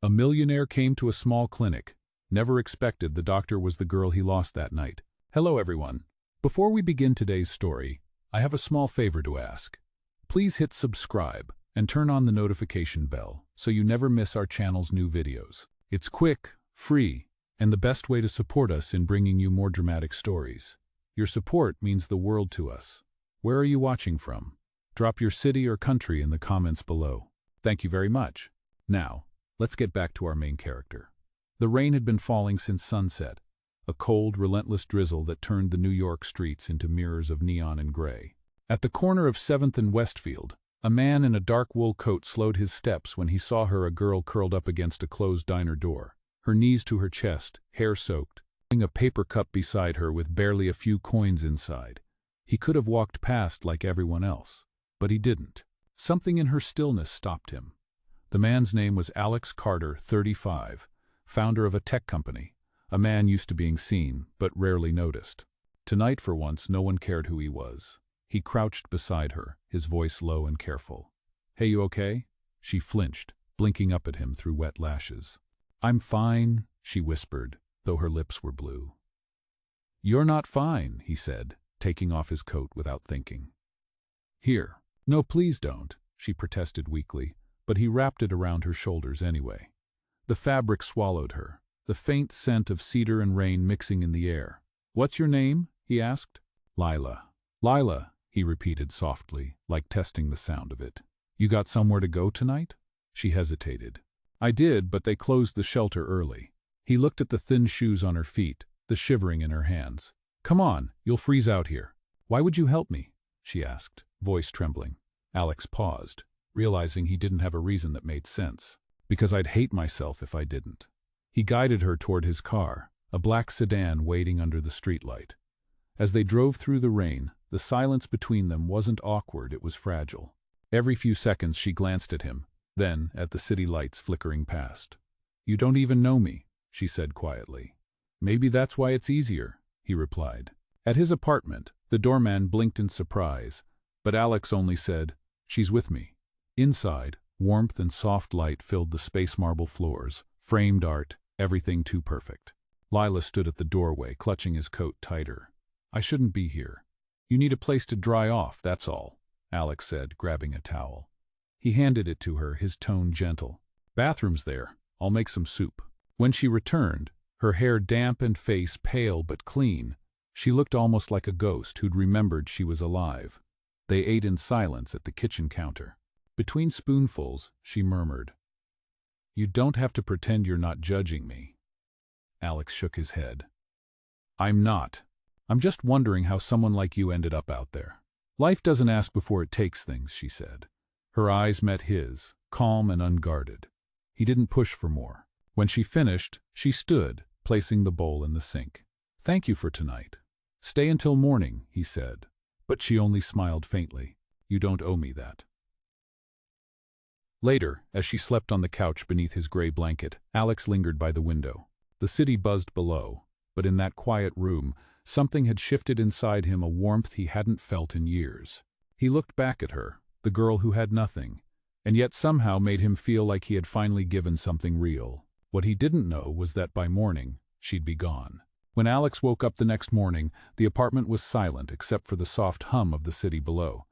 A millionaire came to a small clinic. Never expected the doctor was the girl he lost that night. Hello everyone. Before we begin today's story, I have a small favor to ask. Please hit subscribe and turn on the notification bell so you never miss our channel's new videos. It's quick, free, and the best way to support us in bringing you more dramatic stories. Your support means the world to us. Where are you watching from? Drop your city or country in the comments below. Thank you very much. Now, let's get back to our main character. The rain had been falling since sunset, a cold, relentless drizzle that turned the New York streets into mirrors of neon and gray. At the corner of 7th and Westfield, a man in a dark wool coat slowed his steps when he saw her, a girl curled up against a closed diner door, her knees to her chest, hair soaked, holding a paper cup beside her with barely a few coins inside. He could have walked past like everyone else, but he didn't. Something in her stillness stopped him. The man's name was Alex Carter, 35, founder of a tech company, a man used to being seen, but rarely noticed. Tonight, for once, no one cared who he was. He crouched beside her, his voice low and careful. "Hey, you okay?" She flinched, blinking up at him through wet lashes. "I'm fine," she whispered, though her lips were blue. "You're not fine," he said, taking off his coat without thinking. "Here." "No, please don't," she protested weakly, but he wrapped it around her shoulders anyway. The fabric swallowed her, the faint scent of cedar and rain mixing in the air. "What's your name?" he asked. "Lila." "Lila," he repeated softly, like testing the sound of it. "You got somewhere to go tonight?" She hesitated. "I did, but they closed the shelter early." He looked at the thin shoes on her feet, the shivering in her hands. "Come on, you'll freeze out here." "Why would you help me?" she asked, voice trembling. Alex paused, realizing he didn't have a reason that made sense. "Because I'd hate myself if I didn't." He guided her toward his car, a black sedan waiting under the streetlight. As they drove through the rain, the silence between them wasn't awkward, it was fragile. Every few seconds she glanced at him, then at the city lights flickering past. "You don't even know me," she said quietly. "Maybe that's why it's easier," he replied. At his apartment, the doorman blinked in surprise, but Alex only said, "She's with me." Inside, warmth and soft light filled the space marble floors, framed art, everything too perfect. Lila stood at the doorway, clutching his coat tighter. "I shouldn't be here. You need a place to dry off, that's all," Alex said, grabbing a towel. He handed it to her, his tone gentle. "Bathroom's there. I'll make some soup." When she returned, her hair damp and face pale but clean, she looked almost like a ghost who'd remembered she was alive. They ate in silence at the kitchen counter. Between spoonfuls, she murmured, "You don't have to pretend you're not judging me." Alex shook his head. "I'm not. I'm just wondering how someone like you ended up out there." "Life doesn't ask before it takes things," she said. Her eyes met his, calm and unguarded. He didn't push for more. When she finished, she stood, placing the bowl in the sink. "Thank you for tonight." "Stay until morning," he said. But she only smiled faintly. "You don't owe me that." Later, as she slept on the couch beneath his gray blanket, Alex lingered by the window. The city buzzed below, but in that quiet room, something had shifted inside him, a warmth he hadn't felt in years. He looked back at her, the girl who had nothing, and yet somehow made him feel like he had finally given something real. What he didn't know was that by morning, she'd be gone. When Alex woke up the next morning, the apartment was silent except for the soft hum of the city below.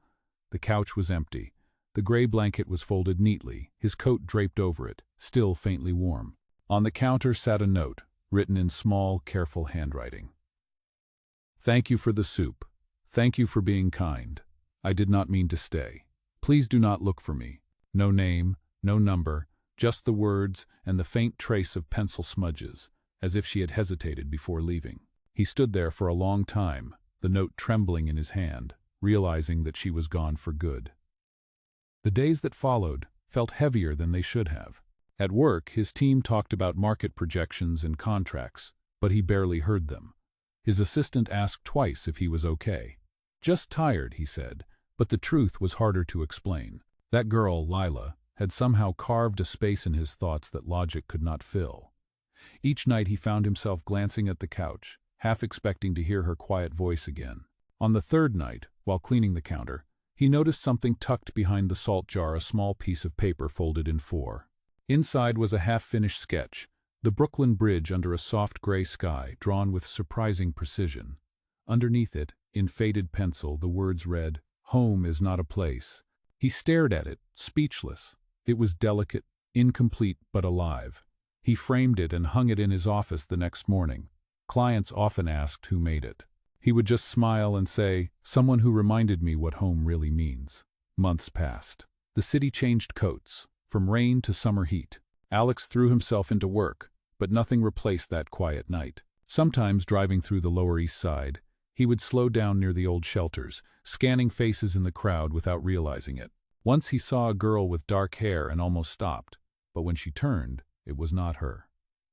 The couch was empty. The gray blanket was folded neatly, his coat draped over it, still faintly warm. On the counter sat a note, written in small, careful handwriting. "Thank you for the soup. Thank you for being kind. I did not mean to stay. Please do not look for me." No name, no number, just the words and the faint trace of pencil smudges, as if she had hesitated before leaving. He stood there for a long time, the note trembling in his hand, realizing that she was gone for good. The days that followed felt heavier than they should have. At work, his team talked about market projections and contracts, but he barely heard them. His assistant asked twice if he was okay. "Just tired," he said, but the truth was harder to explain. That girl, Lila, had somehow carved a space in his thoughts that logic could not fill. Each night he found himself glancing at the couch, half expecting to hear her quiet voice again. On the third night, while cleaning the counter, he noticed something tucked behind the salt jar, a small piece of paper folded in four. Inside was a half-finished sketch, the Brooklyn Bridge under a soft gray sky, drawn with surprising precision. Underneath it, in faded pencil, the words read, "Home is not a place." He stared at it, speechless. It was delicate, incomplete but alive. He framed it and hung it in his office the next morning. Clients often asked who made it. He would just smile and say, "Someone who reminded me what home really means." Months passed. The city changed coats, from rain to summer heat. Alex threw himself into work, but nothing replaced that quiet night. Sometimes, driving through the Lower East Side, he would slow down near the old shelters, scanning faces in the crowd without realizing it. Once he saw a girl with dark hair and almost stopped, but when she turned, it was not her.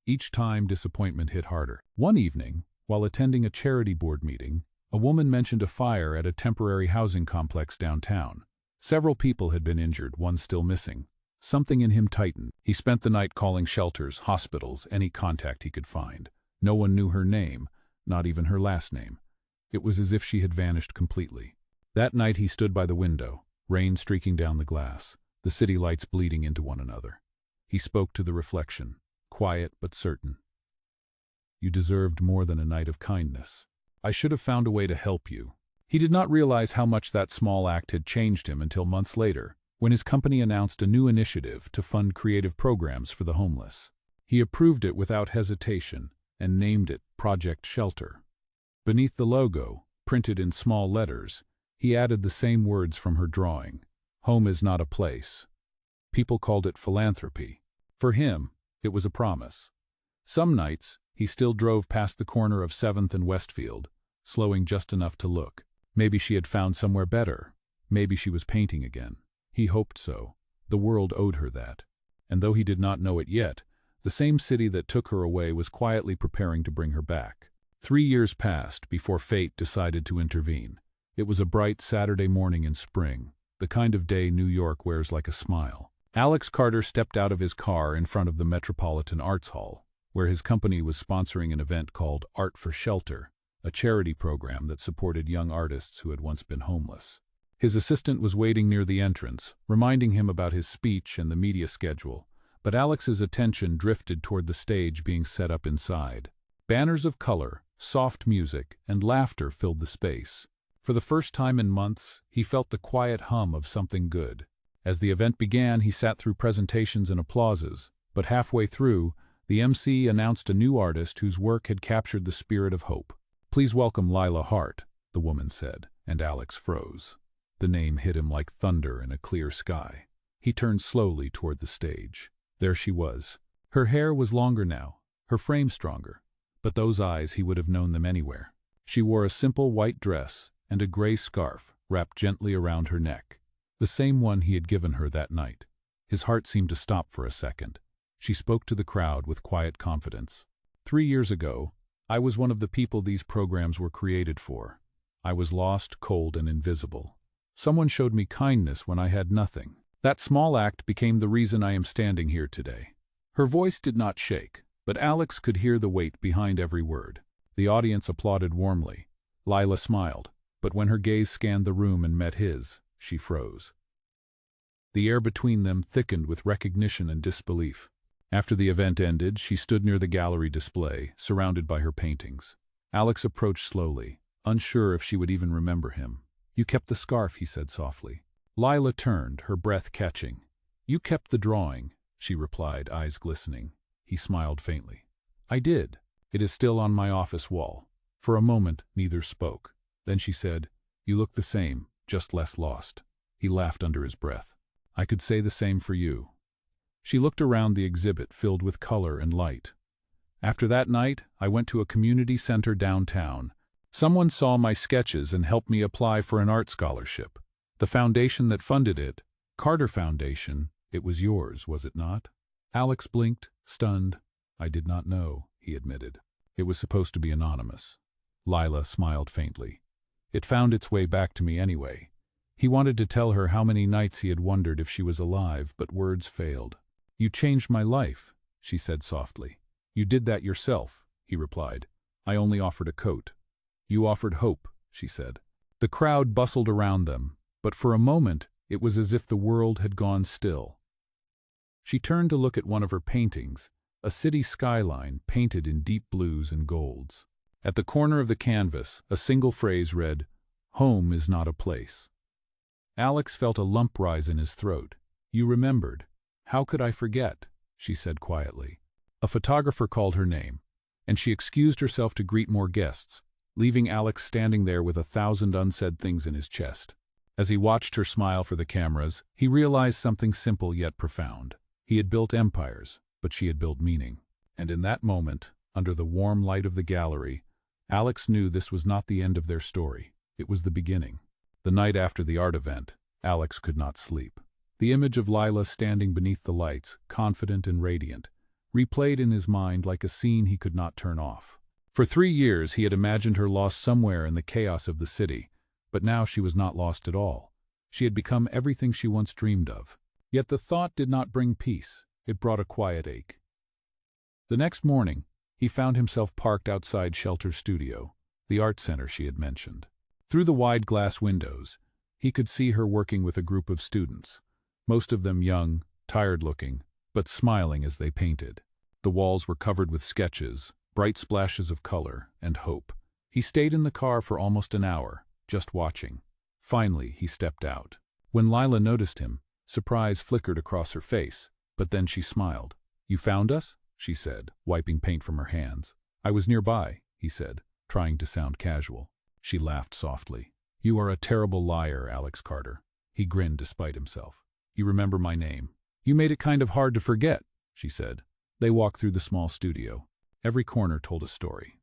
Each time, disappointment hit harder. One evening, while attending a charity board meeting, a woman mentioned a fire at a temporary housing complex downtown. Several people had been injured, one still missing. Something in him tightened. He spent the night calling shelters, hospitals, any contact he could find. No one knew her name, not even her last name. It was as if she had vanished completely. That night he stood by the window, rain streaking down the glass, the city lights bleeding into one another. He spoke to the reflection, quiet but certain. "You deserved more than a night of kindness. I should have found a way to help you." He did not realize how much that small act had changed him until months later, when his company announced a new initiative to fund creative programs for the homeless. He approved it without hesitation and named it Project Shelter. Beneath the logo, printed in small letters, he added the same words from her drawing: "Home is not a place." People called it philanthropy. For him, it was a promise. Some nights, he still drove past the corner of 7th and Westfield, slowing just enough to look. Maybe she had found somewhere better. Maybe she was painting again. He hoped so. The world owed her that. And though he did not know it yet, the same city that took her away was quietly preparing to bring her back. 3 years passed before fate decided to intervene. It was a bright Saturday morning in spring, the kind of day New York wears like a smile. Alex Carter stepped out of his car in front of the Metropolitan Arts Hall, where his company was sponsoring an event called Art for Shelter, a charity program that supported young artists who had once been homeless. His assistant was waiting near the entrance, reminding him about his speech and the media schedule, but Alex's attention drifted toward the stage being set up inside. Banners of color, soft music, and laughter filled the space. For the first time in months, he felt the quiet hum of something good. As the event began, he sat through presentations and applauses, but halfway through, the MC announced a new artist whose work had captured the spirit of hope. "Please welcome Lila Hart," the woman said, and Alex froze. The name hit him like thunder in a clear sky. He turned slowly toward the stage. There she was. Her hair was longer now, her frame stronger, but those eyes, he would have known them anywhere. She wore a simple white dress and a gray scarf wrapped gently around her neck, the same one he had given her that night. His heart seemed to stop for a second. She spoke to the crowd with quiet confidence. 3 years ago, I was one of the people these programs were created for. I was lost, cold, and invisible. Someone showed me kindness when I had nothing. That small act became the reason I am standing here today." Her voice did not shake, but Alex could hear the weight behind every word. The audience applauded warmly. Lila smiled, but when her gaze scanned the room and met his, she froze. The air between them thickened with recognition and disbelief. After the event ended, she stood near the gallery display, surrounded by her paintings. Alex approached slowly, unsure if she would even remember him. "You kept the scarf," he said softly. Lila turned, her breath catching. "You kept the drawing," she replied, eyes glistening. He smiled faintly. "I did. It is still on my office wall." For a moment, neither spoke. Then she said, "You look the same, just less lost." He laughed under his breath. "I could say the same for you." She looked around the exhibit filled with color and light. "After that night, I went to a community center downtown. Someone saw my sketches and helped me apply for an art scholarship. The foundation that funded it, Carter Foundation, it was yours, was it not?" Alex blinked, stunned. "I did not know," he admitted. "It was supposed to be anonymous." Lila smiled faintly. "It found its way back to me anyway." He wanted to tell her how many nights he had wondered if she was alive, but words failed. "You changed my life," she said softly. "You did that yourself," he replied. "I only offered a coat." "You offered hope," she said. The crowd bustled around them, but for a moment it was as if the world had gone still. She turned to look at one of her paintings, a city skyline painted in deep blues and golds. At the corner of the canvas, a single phrase read, "Home is not a place." Alex felt a lump rise in his throat. "You remembered. How could I forget?" she said quietly. A photographer called her name, and she excused herself to greet more guests, leaving Alex standing there with 1,000 unsaid things in his chest. As he watched her smile for the cameras, he realized something simple yet profound. He had built empires, but she had built meaning. And in that moment, under the warm light of the gallery, Alex knew this was not the end of their story. It was the beginning. The night after the art event, Alex could not sleep. The image of Lila standing beneath the lights, confident and radiant, replayed in his mind like a scene he could not turn off. For 3 years he had imagined her lost somewhere in the chaos of the city, but now she was not lost at all. She had become everything she once dreamed of. Yet the thought did not bring peace. It brought a quiet ache. The next morning, he found himself parked outside Shelter's studio, the art center she had mentioned. Through the wide glass windows, he could see her working with a group of students, most of them young, tired-looking, but smiling as they painted. The walls were covered with sketches, bright splashes of color, and hope. He stayed in the car for almost an hour, just watching. Finally, he stepped out. When Lila noticed him, surprise flickered across her face, but then she smiled. "You found us?" she said, wiping paint from her hands. "I was nearby," he said, trying to sound casual. She laughed softly. "You are a terrible liar, Alex Carter." He grinned despite himself. "You remember my name." "You made it kind of hard to forget," she said. They walked through the small studio. Every corner told a story.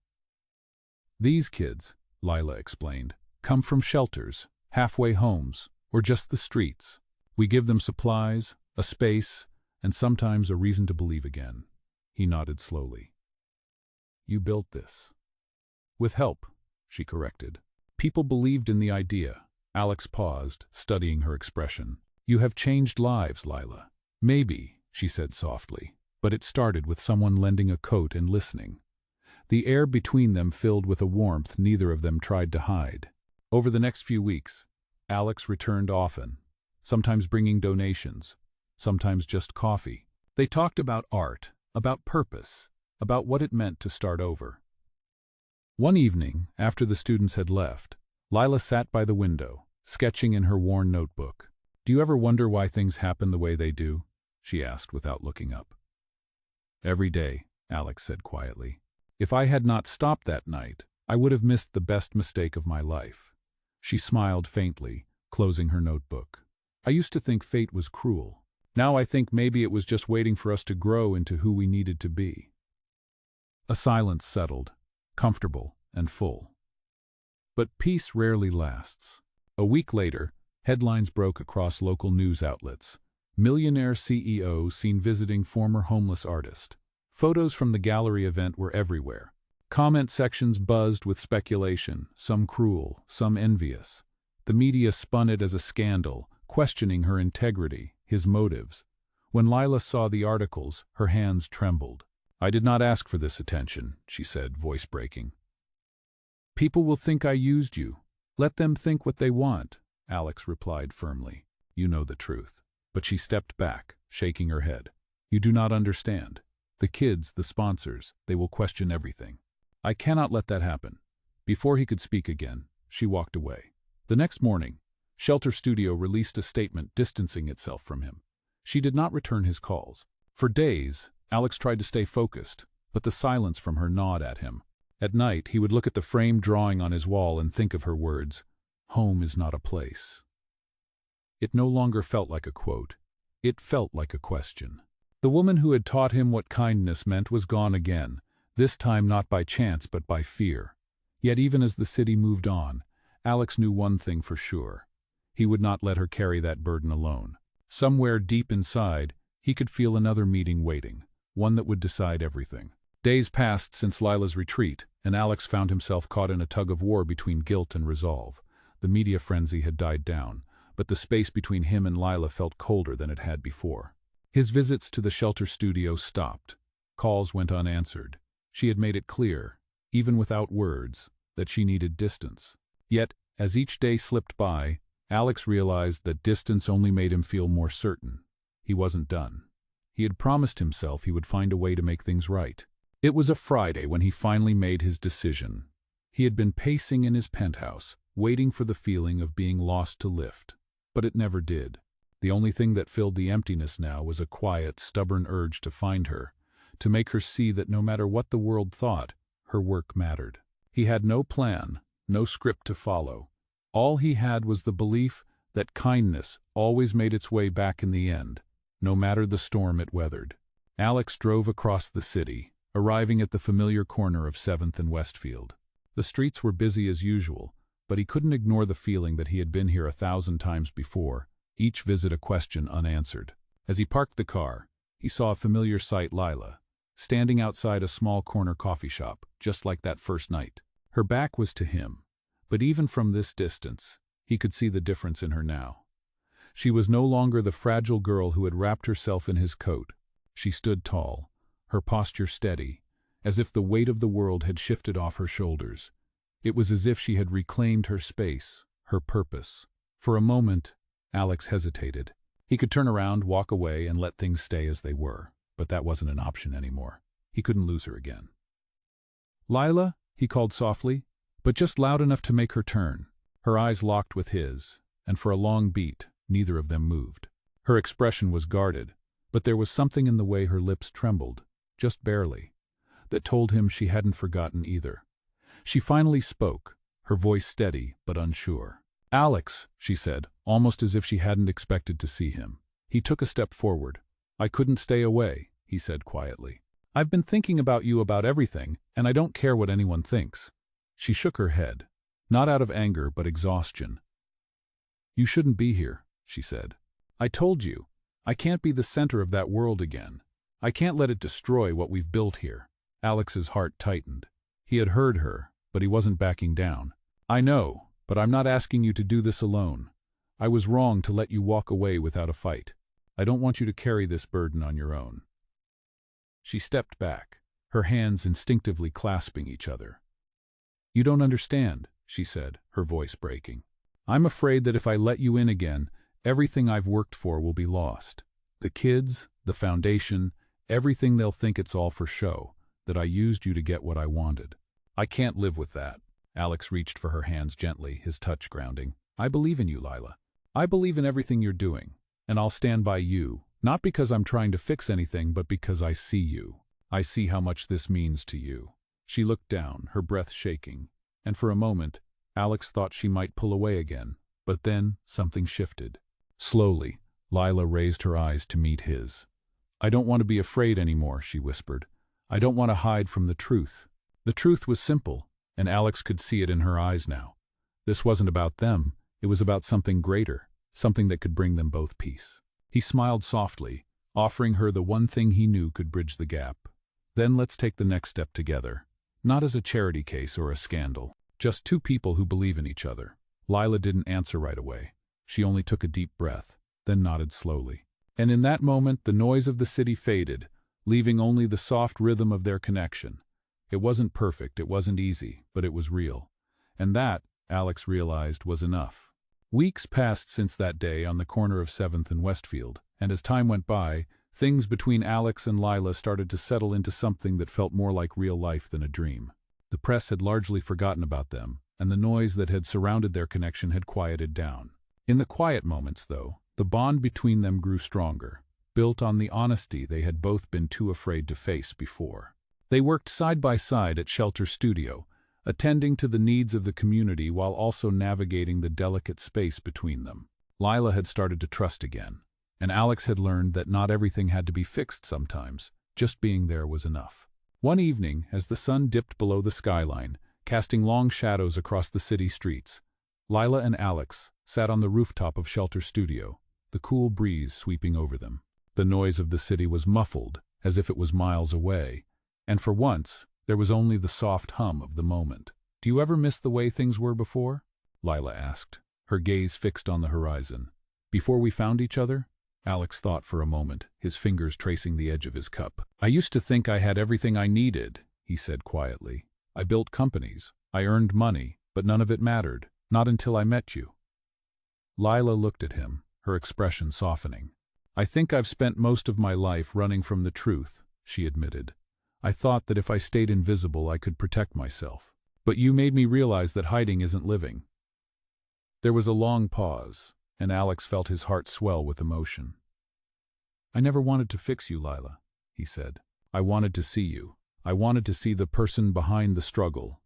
"These kids," Lila explained, "come from shelters, halfway homes, or just the streets. We give them supplies, a space, and sometimes a reason to believe again." He nodded slowly. "You built this." "With help," she corrected. "People believed in the idea." Alex paused, studying her expression. "You have changed lives, Lila." "Maybe," she said softly, "but it started with someone lending a coat and listening." The air between them filled with a warmth neither of them tried to hide. Over the next few weeks, Alex returned often, sometimes bringing donations, sometimes just coffee. They talked about art, about purpose, about what it meant to start over. One evening, after the students had left, Lila sat by the window, sketching in her worn notebook. "Do you ever wonder why things happen the way they do?" she asked without looking up. "Every day," Alex said quietly. "If I had not stopped that night, I would have missed the best mistake of my life." She smiled faintly, closing her notebook. "I used to think fate was cruel. Now I think maybe it was just waiting for us to grow into who we needed to be." A silence settled, comfortable and full. But peace rarely lasts. A week later, headlines broke across local news outlets. Millionaire CEO seen visiting former homeless artist. Photos from the gallery event were everywhere. Comment sections buzzed with speculation, some cruel, some envious. The media spun it as a scandal, questioning her integrity, his motives. When Lila saw the articles, her hands trembled. "I did not ask for this attention," she said, voice breaking. "People will think I used you. Let them think what they want," Alex replied firmly. "You know the truth." But she stepped back, shaking her head. "You do not understand. The kids, the sponsors, they will question everything. I cannot let that happen." Before he could speak again, she walked away. The next morning, Shelter Studio released a statement distancing itself from him. She did not return his calls. For days, Alex tried to stay focused, but the silence from her gnawed at him. At night, he would look at the framed drawing on his wall and think of her words, "Home is not a place." It no longer felt like a quote. It felt like a question. The woman who had taught him what kindness meant was gone again, this time not by chance but by fear. Yet even as the city moved on, Alex knew one thing for sure. He would not let her carry that burden alone. Somewhere deep inside, he could feel another meeting waiting, one that would decide everything. Days passed since Lila's retreat, and Alex found himself caught in a tug-of-war between guilt and resolve. The media frenzy had died down, but the space between him and Lila felt colder than it had before. His visits to the Shelter Studio stopped. Calls went unanswered. She had made it clear, even without words, that she needed distance. Yet, as each day slipped by, Alex realized that distance only made him feel more certain. He wasn't done. He had promised himself he would find a way to make things right. It was a Friday when he finally made his decision. He had been pacing in his penthouse, waiting for the feeling of being lost to lift. But it never did. The only thing that filled the emptiness now was a quiet, stubborn urge to find her, to make her see that no matter what the world thought, her work mattered. He had no plan, no script to follow. All he had was the belief that kindness always made its way back in the end, no matter the storm it weathered. Alex drove across the city, arriving at the familiar corner of 7th and Westfield. The streets were busy as usual, but he couldn't ignore the feeling that he had been here 1,000 times before, each visit a question unanswered. As he parked the car, he saw a familiar sight: Lila, standing outside a small corner coffee shop, just like that first night. Her back was to him, but even from this distance, he could see the difference in her now. She was no longer the fragile girl who had wrapped herself in his coat. She stood tall, her posture steady, as if the weight of the world had shifted off her shoulders. It was as if she had reclaimed her space, her purpose. For a moment, Alex hesitated. He could turn around, walk away, and let things stay as they were, but that wasn't an option anymore. He couldn't lose her again. "Lila," he called softly, but just loud enough to make her turn. Her eyes locked with his, and for a long beat, neither of them moved. Her expression was guarded, but there was something in the way her lips trembled, just barely, that told him she hadn't forgotten either. She finally spoke, her voice steady but unsure. "Alex," she said, almost as if she hadn't expected to see him. He took a step forward. "I couldn't stay away," he said quietly. "I've been thinking about you, about everything, and I don't care what anyone thinks." She shook her head, not out of anger but exhaustion. "You shouldn't be here," she said. "I told you, I can't be the center of that world again. I can't let it destroy what we've built here." Alex's heart tightened. He had heard her, but he wasn't backing down. "I know, but I'm not asking you to do this alone. I was wrong to let you walk away without a fight. I don't want you to carry this burden on your own." She stepped back, her hands instinctively clasping each other. "You don't understand," she said, her voice breaking. "I'm afraid that if I let you in again, everything I've worked for will be lost. The kids, the foundation, everything. They'll think it's all for show, that I used you to get what I wanted. I can't live with that." Alex reached for her hands gently, his touch grounding. "I believe in you, Lila. I believe in everything you're doing, and I'll stand by you, not because I'm trying to fix anything, but because I see you. I see how much this means to you." She looked down, her breath shaking, and for a moment, Alex thought she might pull away again, but then something shifted. Slowly, Lila raised her eyes to meet his. "I don't want to be afraid anymore," she whispered. "I don't want to hide from the truth." The truth was simple, and Alex could see it in her eyes now. This wasn't about them, it was about something greater, something that could bring them both peace. He smiled softly, offering her the one thing he knew could bridge the gap. "Then let's take the next step together. Not as a charity case or a scandal, just two people who believe in each other." Lila didn't answer right away. She only took a deep breath, then nodded slowly. And in that moment, the noise of the city faded, leaving only the soft rhythm of their connection. It wasn't perfect, it wasn't easy, but it was real. And that, Alex realized, was enough. Weeks passed since that day on the corner of 7th and Westfield, and as time went by, things between Alex and Lila started to settle into something that felt more like real life than a dream. The press had largely forgotten about them, and the noise that had surrounded their connection had quieted down. In the quiet moments, though, the bond between them grew stronger, built on the honesty they had both been too afraid to face before. They worked side by side at Shelter Studio, attending to the needs of the community while also navigating the delicate space between them. Lila had started to trust again, and Alex had learned that not everything had to be fixed sometimes, just being there was enough. One evening, as the sun dipped below the skyline, casting long shadows across the city streets, Lila and Alex sat on the rooftop of Shelter Studio, the cool breeze sweeping over them. The noise of the city was muffled, as if it was miles away, and for once, there was only the soft hum of the moment. "Do you ever miss the way things were before?" Lila asked, her gaze fixed on the horizon. "Before we found each other?" Alex thought for a moment, his fingers tracing the edge of his cup. "I used to think I had everything I needed," he said quietly. "I built companies, I earned money, but none of it mattered, not until I met you." Lila looked at him, her expression softening. I think I've spent most of my life running from the truth, she admitted. I thought that if I stayed invisible, I could protect myself. But you made me realize that hiding isn't living. There was a long pause, and Alex felt his heart swell with emotion. I never wanted to fix you, Lila, he said. I wanted to see you. I wanted to see the person behind the struggle,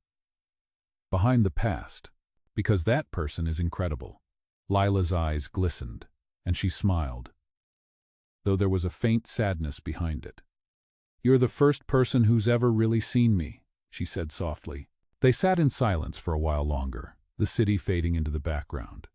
behind the past, because that person is incredible. Lila's eyes glistened, and she smiled, though there was a faint sadness behind it. You're the first person who's ever really seen me, she said softly. They sat in silence for a while longer, the city fading into the background.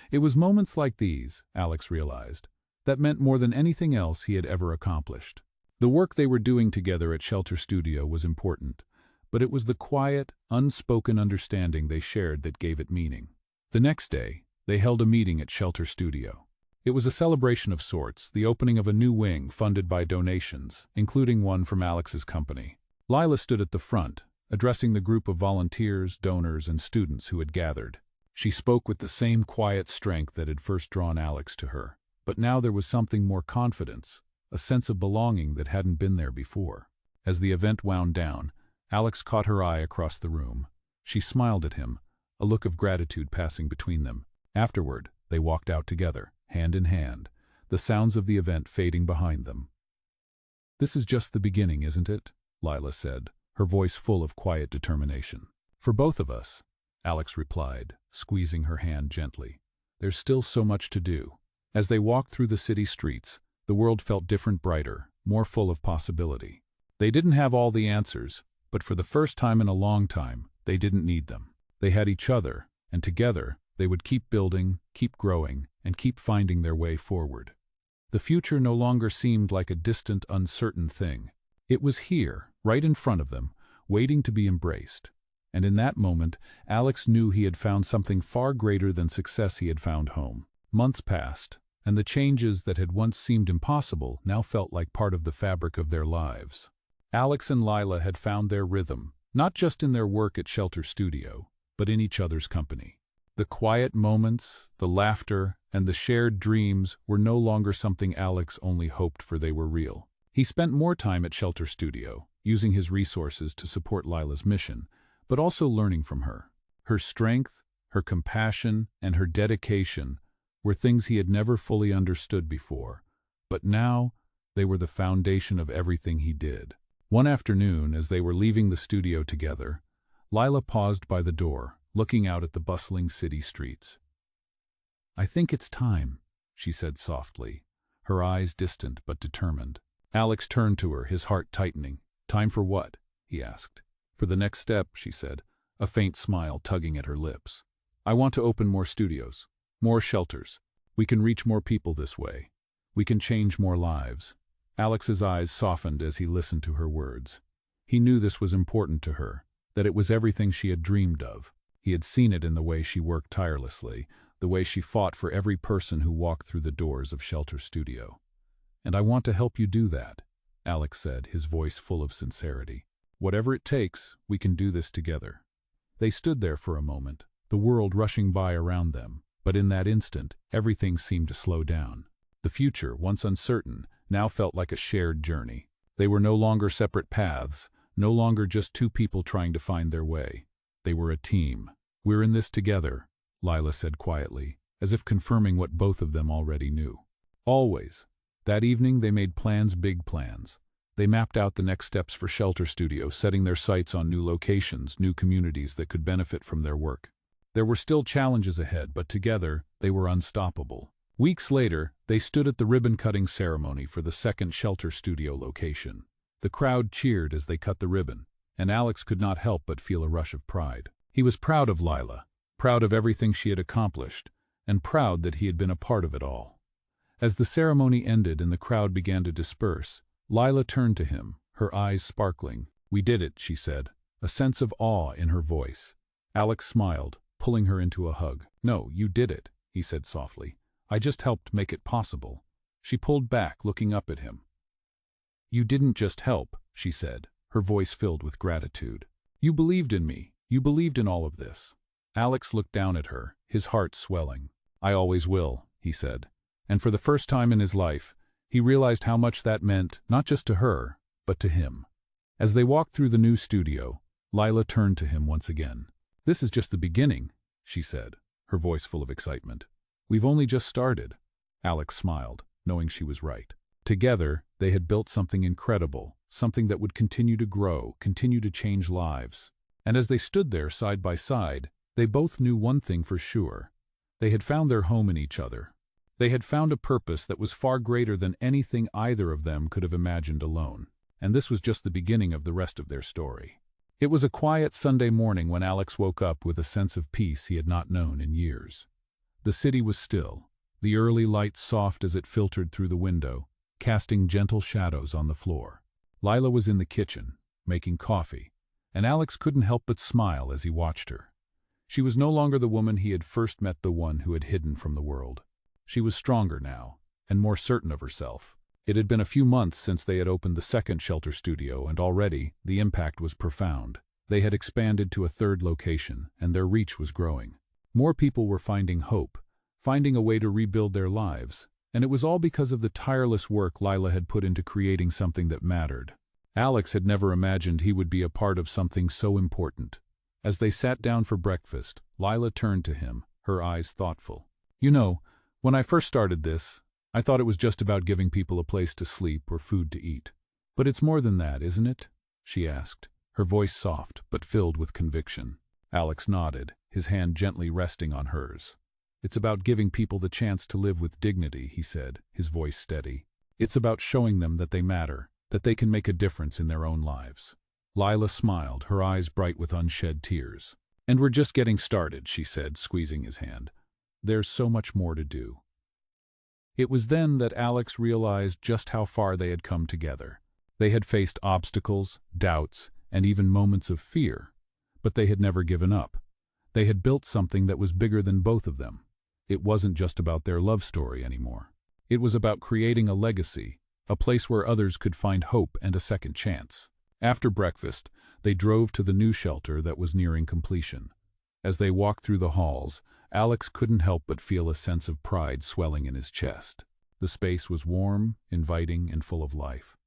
It was moments like these, Alex realized, that meant more than anything else he had ever accomplished. The work they were doing together at Shelter Studio was important, but it was the quiet, unspoken understanding they shared that gave it meaning. The next day, they held a meeting at Shelter Studio. It was a celebration of sorts, the opening of a new wing funded by donations, including one from Alex's company. Lila stood at the front, addressing the group of volunteers, donors, and students who had gathered. She spoke with the same quiet strength that had first drawn Alex to her, but now there was something more confidence, a sense of belonging that hadn't been there before. As the event wound down, Alex caught her eye across the room. She smiled at him, a look of gratitude passing between them. Afterward, they walked out together, hand in hand, the sounds of the event fading behind them. This is just the beginning, isn't it? Lila said, her voice full of quiet determination. For both of us, Alex replied, squeezing her hand gently. There's still so much to do. As they walked through the city streets, the world felt different, brighter, more full of possibility. They didn't have all the answers, but for the first time in a long time, they didn't need them. They had each other, and together, they would keep building, keep growing, and keep finding their way forward. The future no longer seemed like a distant, uncertain thing. It was here, right in front of them, waiting to be embraced. And in that moment, Alex knew he had found something far greater than success. He had found home. Months passed, and the changes that had once seemed impossible now felt like part of the fabric of their lives. Alex and Lila had found their rhythm, not just in their work at Shelter Studio, but in each other's company. The quiet moments, the laughter, and the shared dreams were no longer something Alex only hoped for. They were real. He spent more time at Shelter Studio, using his resources to support Lila's mission, but also learning from her. Her strength, her compassion, and her dedication were things he had never fully understood before, but now they were the foundation of everything he did. One afternoon, as they were leaving the studio together, Lila paused by the door, looking out at the bustling city streets. I think it's time, she said softly, her eyes distant but determined. Alex turned to her, his heart tightening. Time for what? He asked. For the next step, she said, a faint smile tugging at her lips. I want to open more studios, more shelters. We can reach more people this way. We can change more lives. Alex's eyes softened as he listened to her words. He knew this was important to her, that it was everything she had dreamed of. He had seen it in the way she worked tirelessly, the way she fought for every person who walked through the doors of Shelter Studio. And I want to help you do that, Alex said, his voice full of sincerity. Whatever it takes, we can do this together. They stood there for a moment, the world rushing by around them, but in that instant, everything seemed to slow down. The future, once uncertain, now felt like a shared journey. They were no longer separate paths, no longer just two people trying to find their way. They were a team. We're in this together, Lila said quietly, as if confirming what both of them already knew. Always. That evening they made plans, big plans. They mapped out the next steps for Shelter Studio, setting their sights on new locations, new communities that could benefit from their work. There were still challenges ahead, but together they were unstoppable. Weeks later, they stood at the ribbon-cutting ceremony for the second Shelter Studio location. The crowd cheered as they cut the ribbon, and Alex could not help but feel a rush of pride. He was proud of Lila, proud of everything she had accomplished, and proud that he had been a part of it all. As the ceremony ended and the crowd began to disperse, Lila turned to him, her eyes sparkling. We did it, she said, a sense of awe in her voice. Alex smiled, pulling her into a hug. No, you did it, he said softly. I just helped make it possible. She pulled back, looking up at him. You didn't just help, she said, her voice filled with gratitude. You believed in me. You believed in all of this. Alex looked down at her, his heart swelling. I always will, he said. And for the first time in his life, He realized how much that meant, not just to her, but to him. As they walked through the new studio, Lila turned to him once again. "This is just the beginning," she said, her voice full of excitement. "We've only just started." Alex smiled, knowing she was right. Together, they had built something incredible, something that would continue to grow, continue to change lives. And as they stood there side by side, they both knew one thing for sure. They had found their home in each other. They had found a purpose that was far greater than anything either of them could have imagined alone. And this was just the beginning of the rest of their story. It was a quiet Sunday morning when Alex woke up with a sense of peace he had not known in years. The city was still, the early light soft as it filtered through the window, casting gentle shadows on the floor. Lila was in the kitchen, making coffee, and Alex couldn't help but smile as he watched her. She was no longer the woman he had first met, the one who had hidden from the world. She was stronger now, and more certain of herself. It had been a few months since they had opened the second shelter studio, and already the impact was profound. They had expanded to a third location, and their reach was growing. More people were finding hope, finding a way to rebuild their lives, and it was all because of the tireless work Lila had put into creating something that mattered. Alex had never imagined he would be a part of something so important. As they sat down for breakfast, Lila turned to him, her eyes thoughtful. "You know, when I first started this, I thought it was just about giving people a place to sleep or food to eat. But it's more than that, isn't it?" she asked, her voice soft but filled with conviction. Alex nodded, his hand gently resting on hers. "It's about giving people the chance to live with dignity," he said, his voice steady. "It's about showing them that they matter, that they can make a difference in their own lives." Lila smiled, her eyes bright with unshed tears. "And we're just getting started," she said, squeezing his hand. "There's so much more to do." It was then that Alex realized just how far they had come together. They had faced obstacles, doubts, and even moments of fear, but they had never given up. They had built something that was bigger than both of them. It wasn't just about their love story anymore. It was about creating a legacy, a place where others could find hope and a second chance. After breakfast, they drove to the new shelter that was nearing completion. As they walked through the halls, Alex couldn't help but feel a sense of pride swelling in his chest. The space was warm, inviting, and full of life.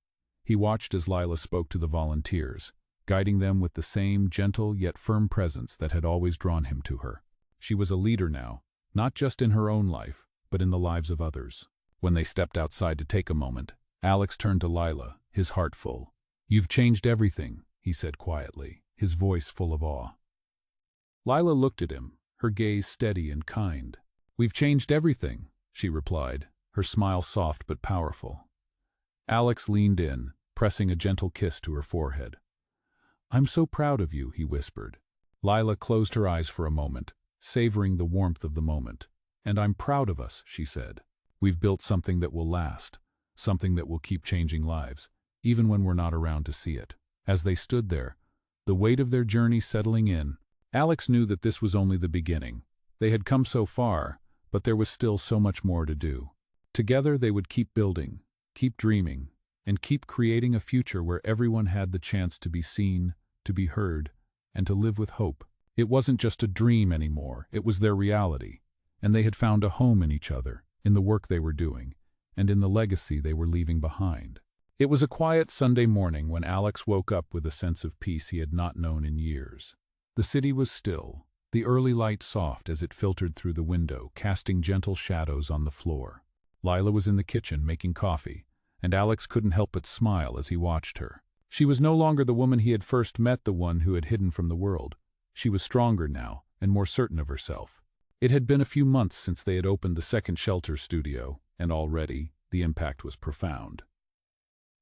He watched as Lila spoke to the volunteers, guiding them with the same gentle yet firm presence that had always drawn him to her. She was a leader now, not just in her own life, but in the lives of others. When they stepped outside to take a moment, Alex turned to Lila, his heart full. "You've changed everything," he said quietly, his voice full of awe. Lila looked at him, her gaze steady and kind. "We've changed everything," she replied, her smile soft but powerful. Alex leaned in, pressing a gentle kiss to her forehead. "I'm so proud of you," he whispered. Lila closed her eyes for a moment, savoring the warmth of the moment. "And I'm proud of us," she said. "We've built something that will last, something that will keep changing lives, even when we're not around to see it." As they stood there, the weight of their journey settling in, Alex knew that this was only the beginning. They had come so far, but there was still so much more to do. Together they would keep building, keep dreaming, and keep creating a future where everyone had the chance to be seen, to be heard, and to live with hope. It wasn't just a dream anymore, it was their reality, and they had found a home in each other, in the work they were doing, and in the legacy they were leaving behind. It was a quiet Sunday morning when Alex woke up with a sense of peace he had not known in years. The city was still, the early light soft as it filtered through the window, casting gentle shadows on the floor. Lila was in the kitchen making coffee, and Alex couldn't help but smile as he watched her. She was no longer the woman he had first met, the one who had hidden from the world. She was stronger now, and more certain of herself. It had been a few months since they had opened the second shelter studio, and already the impact was profound.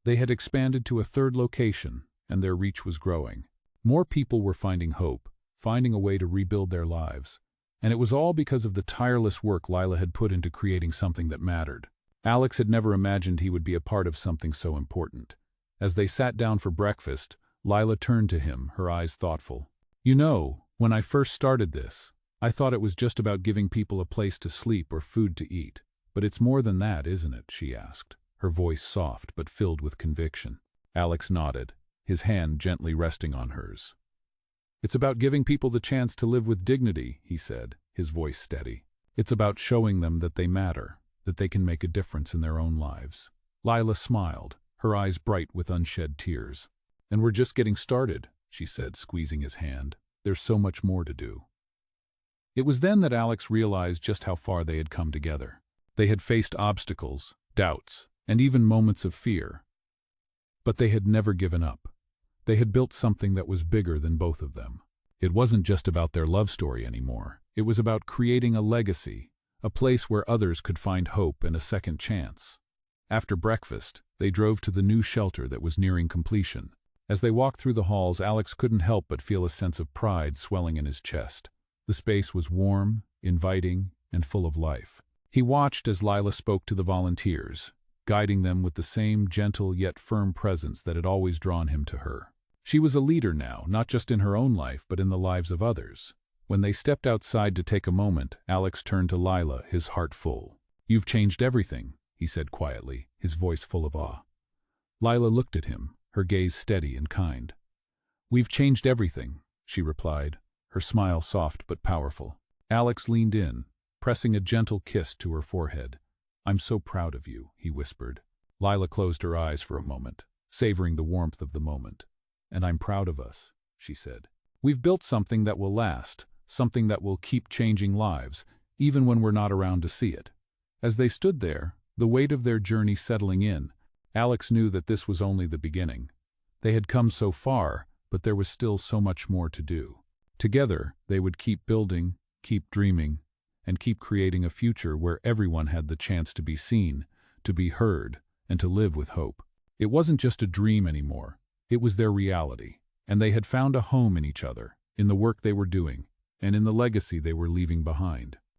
They had expanded to a third location, and their reach was growing. More people were finding hope, finding a way to rebuild their lives. And it was all because of the tireless work Lila had put into creating something that mattered. Alex had never imagined he would be a part of something so important. As they sat down for breakfast, Lila turned to him, her eyes thoughtful. "You know, when I first started this, I thought it was just about giving people a place to sleep or food to eat. But it's more than that, isn't it?" she asked, her voice soft but filled with conviction. Alex nodded, his hand gently resting on hers. "It's about giving people the chance to live with dignity," he said, his voice steady. "It's about showing them that they matter, that they can make a difference in their own lives." Lila smiled, her eyes bright with unshed tears. "And we're just getting started," she said, squeezing his hand. "There's so much more to do." It was then that Alex realized just how far they had come together. They had faced obstacles, doubts, and even moments of fear. But they had never given up. They had built something that was bigger than both of them. It wasn't just about their love story anymore. It was about creating a legacy, a place where others could find hope and a second chance. After breakfast, they drove to the new shelter that was nearing completion. As they walked through the halls, Alex couldn't help but feel a sense of pride swelling in his chest. The space was warm, inviting, and full of life. He watched as Lila spoke to the volunteers, guiding them with the same gentle yet firm presence that had always drawn him to her. She was a leader now, not just in her own life, but in the lives of others. When they stepped outside to take a moment, Alex turned to Lila, his heart full. "You've changed everything," he said quietly, his voice full of awe. Lila looked at him, her gaze steady and kind. "We've changed everything," she replied, her smile soft but powerful. Alex leaned in, pressing a gentle kiss to her forehead. "I'm so proud of you," he whispered. Lila closed her eyes for a moment, savoring the warmth of the moment. "And I'm proud of us," she said. "We've built something that will last, something that will keep changing lives, even when we're not around to see it." As they stood there, the weight of their journey settling in, Alex knew that this was only the beginning. They had come so far, but there was still so much more to do. Together, they would keep building, keep dreaming, and keep creating a future where everyone had the chance to be seen, to be heard, and to live with hope. It wasn't just a dream anymore. It was their reality, and they had found a home in each other, in the work they were doing, and in the legacy they were leaving behind.